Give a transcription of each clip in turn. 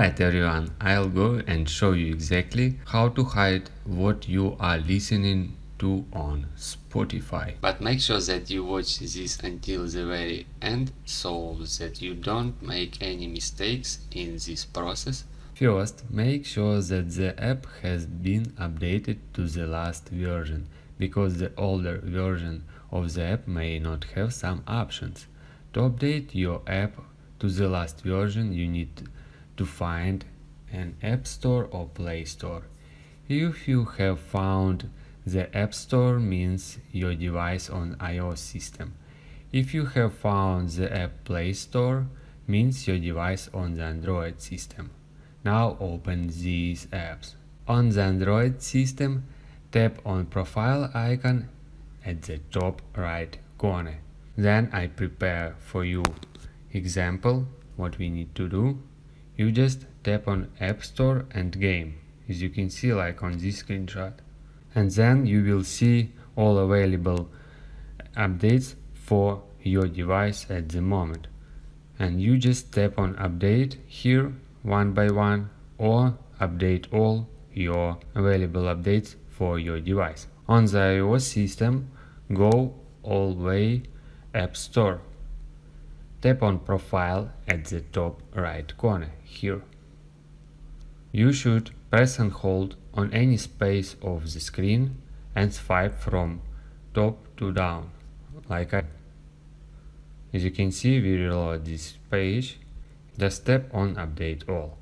Alright everyone, I'll go and show you exactly how to hide what you are listening to on Spotify. But make sure that you watch this until the very end so that you don't make any mistakes in this process. First, make sure that the app has been updated to the last version, because the older version of the app may not have some options. To update your app to the last version, you need to find an App Store or Play Store. If you have found the App Store, means your device on iOS system. If you have found the App Play Store, means your device on the Android system. Now open these apps. On the Android system, tap on profile icon at the top right corner. Then I prepare for you example what we need to do. You just tap on App Store and Game, as you can see like on this screenshot. And then you will see all available updates for your device at the moment. And you just tap on Update here one by one, or update all your available updates for your device. On the iOS system, go all the way App Store. Tap on Profile at the top right corner here. You should press and hold on any space of the screen and swipe from top to down, like I. As you can see, we reload this page. Just tap on Update All.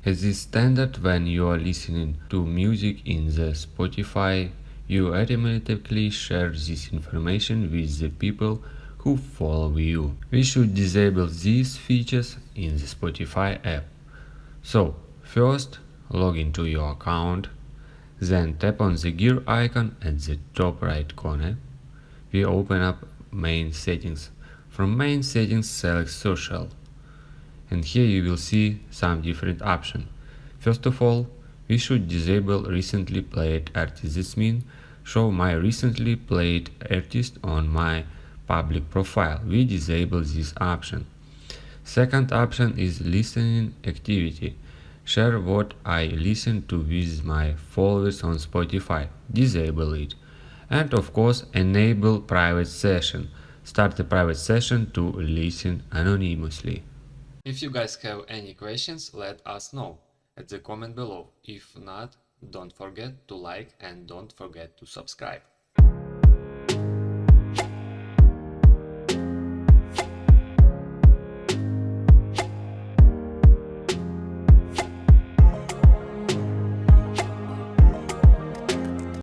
As is standard when you are listening to music in the Spotify, you automatically share this information with the people who follow you. We should disable these features in the Spotify app. So, first log into your account, then tap on the gear icon at the top right corner. We open up main settings. From main settings, select social. And here you will see some different options. First of all, we should disable recently played artists. This means show my recently played artist on my public profile. We disable this option. Second option is listening activity. Share what I listen to with my followers on Spotify. Disable it. And of course, enable private session. Start a private session to listen anonymously. If you guys have any questions, let us know at the comment below. If not, don't forget to like and don't forget to subscribe.